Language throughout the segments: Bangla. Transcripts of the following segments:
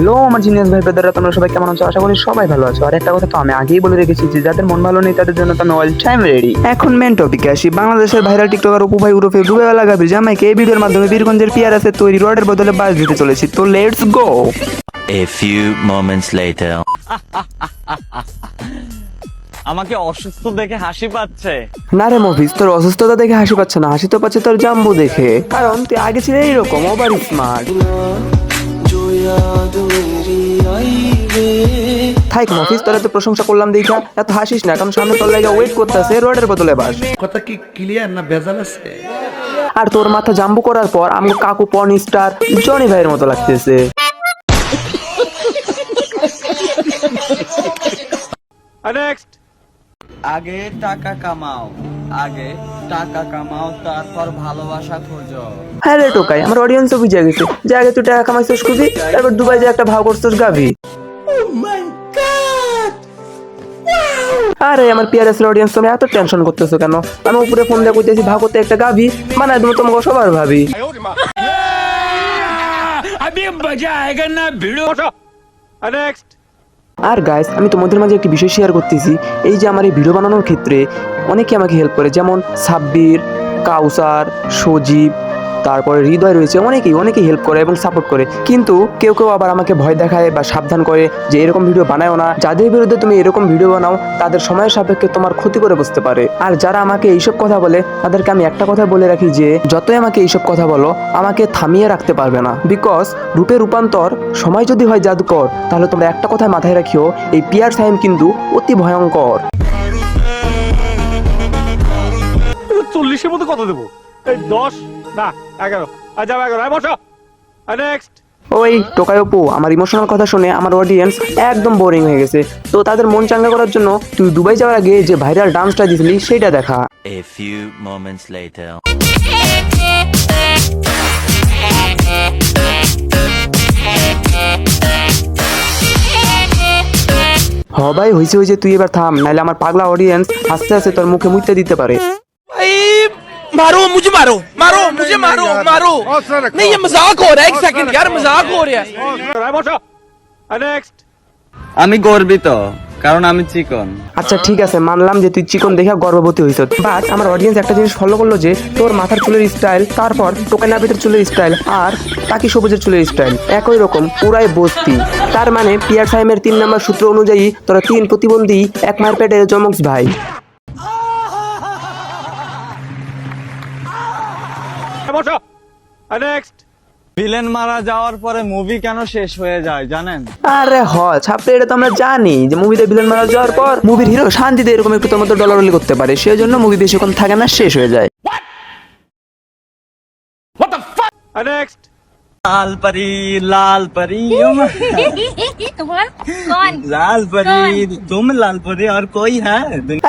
হ্যালো আমার জিনিয়াস ভাই ব্রাদাররা, তোমরা সবাই কেমন আছো? আশা করি সবাই ভালো আছো। আর একটা কথা তো আমি আগেই বলে রেখেছি যে যাদের মন ভালো নেই তাদের জন্য তো আমি অল টাইম রেডি। এখন মেন টপিকে আসি। বাংলাদেশের ভাইরাল টিকটকার অপু ভাই উরফে ডুবেওয়ালা গাভীর জামাইকে এই ভিডিওর মাধ্যমে বীরগঞ্জের পিয়ারাসের তৈরি রডের বদলে বাস দিতে চলেছি। তো let's go. A few moments later. আমাকে অসুস্থ দেখে হাসি পাচ্ছে। না রে মফিজ, তোর অসুস্থতা দেখে হাসি পাচ্ছে না, হাসি তো পাচ্ছে তোর জাম্বু দেখে। কারণ তুই আগে ছিল এইরকম ওভার স্মার্ট। থাক মফিজ, তোর এত প্রশংসা করলাম দেখা এত হাসিস না, কারণ সামনে তোর লাগে ওয়েট করতেছে রডের বদলে বাস। কথা কি ক্লিয়ার না ভেজাল আছে? আর তোর মাথা জাম্বু করার পর আমাকে কাকু পর্ন স্টার জনি ভাইয়ের মতো লাগতেছে। নেক্সট। আগে টাকা কামাও, তারপর ভালোবাসা খোঁজো। হ্যাঁ রে টোকাই, আমার অডিয়েন্সও বুঝে গেছে যে আগে তুই টাকা কামাইছিস খুবই, তারপর দুবাই যে একটা ভাও করছিস গাভি। আরে আমার পিআরএস অডিয়েন্স, তুমি এত টেনশন করতেছো কেন? আমি উপরে ফোন দিয়ে কইতেছি ভাগ করতে একটা গাভি বানায় দেবো তোমাকে সবার ভাবি। নেক্সট। আর গাইস, আমি তোমাদের মাঝে একটি বিষয় শেয়ার করতেছি। এই যে আমার এই ভিডিও বানানোর ক্ষেত্রে অনেকে আমাকে হেল্প করে, যেমন সাব্বির, কাউসার, সজীব, তারপরে হৃদয় রয়েছে, অনেকেই হেল্প করে এবং সাপোর্ট করে। কিন্তু কেউ কেউ আবার আমাকে ভয় দেখায় বা সাবধান করে যে এরকম ভিডিও বানায়ও না, যাদের বিরুদ্ধে তুমি এরকম ভিডিও বানাও তাদের সময়ের সাপেক্ষে তোমার ক্ষতি করে বসতে পারে। আর যারা আমাকে এইসব কথা বলে তাদেরকে আমি একটা কথা বলে রাখি যে যতই আমাকে এইসব কথা বলো আমাকে থামিয়ে রাখতে পারবে না। বিকজ রূপে রূপান্তর, সময় যদি হয় জাদুকর, তাহলে তোমরা একটা কথা মাথায় রাখিও, এই পিয়ার সাইম কিন্তু অতি ভয়ঙ্কর। 40-এর মধ্যে কত দেবো? 10 না 11। আচ্ছা 11 বসো। নেক্সট। ওই টোকাই অপু, আমার ইমোশনাল কথা শুনে আমার অডিয়েন্স একদম বোরিং হয়ে গেছে। তো তাদের মন চাঙ্গা করার জন্য তুই দুবাই যাওয়ার আগে যে ভাইরাল ডান্সটা দিছিলি সেটা দেখা। A few moments later. ভাই হয়েছে, তুই এবার থাম, নাহলে আমার পাগলা অডিয়েন্স আস্তে আস্তে তোর মুখে মুইতে দিতে পারে। मारो मुझे मारो नहीं ये मजाक हो रहा है। एक सेकंड यार, मजाक हो रहा है। বসো। নেক্সট। আমি গর্বিত কারণ আমি চিকন। আচ্ছা ঠিক আছে, মানলাম যে তুই চিকন দেখে গর্ভবতী হইছ, বাট আমার অডিয়েন্স একটা জিনিস ফলো করলো যে তোর মাথার চুলের স্টাইল, তারপর টোকাই নাবিতের চুলের স্টাইল আর টাকি সবুজের চুলের স্টাইল একই রকম, পুরাই বস্তি। তার মানে পিয়ার সাইমের 3 নম্বর সূত্র অনুযায়ী তোরা 3 প্রতিবন্ধী এক মায়ের পেটে জমক্স ভাই। বসো। নেক্সট। ভিলেন মারা যাওয়ার পরে মুভি কেন শেষ হয়ে যায় জানেন? আরে ছাপতে এটা তো আমরা জানি যে মুভিতে ভিলেন মারা যাওয়ার পর মুভির হিরো শান্তিতে এরকম একটু তোমার ডলারলি করতে পারে, সেই জন্য মুভি বেশিক্ষণ থাকে না, শেষ হয়ে যায়। নেক্সট। लाल परी तुम लाल परी और कोई है?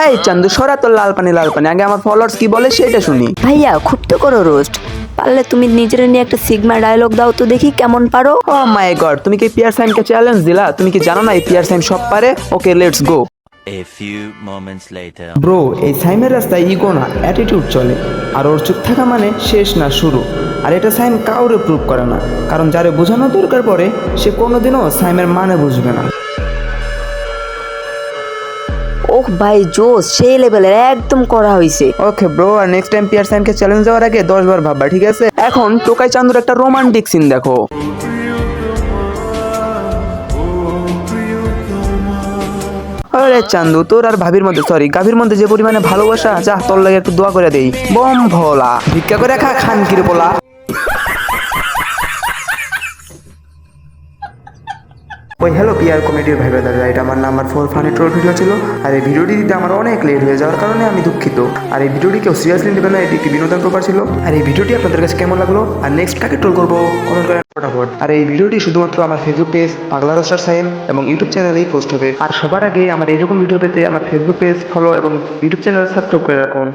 এই চান্দু সরা তোর লাল পানি, আগে আমার ফলোয়ার্স কি বলে সেটা শুনি। ভাইয়া খুব তো করো রোস্ট, পারলে তুমি নিজের নিয়ে একটা সিগমা ডায়লগ দাও তো দেখি কেমন পারো। ও মাই গড, তুমি কি পিয়ার সাইমকে চ্যালেঞ্জ দিলা? তুমি কি জানো না এই পিয়ার সাইম সব পারে? Okay let's go. A few moments later. Bro, এই সাইমের রাস্তায় ইগো না অ্যাটিটিউড চলে, আর ওর চুপ থাকা মানে শেষ না শুরু। আর এটা সাইম কাউরে প্রুভ করে না, কারণ যারে বোঝানো দরকার পড়ে সে কোনোদিনও সাইমের মানে বুঝবে না। ওহ ভাই জোস, সেই লেভেলের একদম করা হয়েছে। ওকে ব্রো, আর নেক্সট টাইম পিয়ার সাইমকে চ্যালেঞ্জ দেওয়ার আগে 10 বার ভাববা, ঠিক আছে? এখন টোকাই চান্দুর একটা রোমান্টিক সিন দেখো। আরে চান্দু, তোর আর ভাবির মধ্যে, সরি গাভীর মধ্যে যে পরিমাণে ভালোবাসা, যা তোর লাগে একটু দোয়া করে দেই। বম ভোলা ভিক্ষা করে খা, খান কিরে পোলা। ওই হ্যালো পিয়ার কমেডির ভাই ব্রাদাররা, এটা আমার নাম্বার 4 ফানি ট্রোল ভিডিও ছিল। আর এই ভিডিওটি দিতে আমার অনেক লেট হয়ে যাওয়ার কারণে আমি দুঃখিত। আর এই ভিডিওটি কেউ সিরিয়াসলি নেবে না, এটি একটি বিনোদন প্রকার ছিল। আর এই ভিডিওটি আপনাদের কাছে কেমন লাগলো আর নেক্সট কাকে ট্রোল করবো কমেন্ট করেন ফটাফট। আর এই ভিডিওটি শুধুমাত্র আমার ফেসবুক পেজ পাগলা রোস্টার সাইম এবং ইউটিউব চ্যানেলেই পোস্ট হবে। আর সবার আগে আমার এরকম ভিডিও পেতে আমার ফেসবুক পেজ ফলো এবং ইউটিউব চ্যানেল সাবস্ক্রাইব করে রাখুন।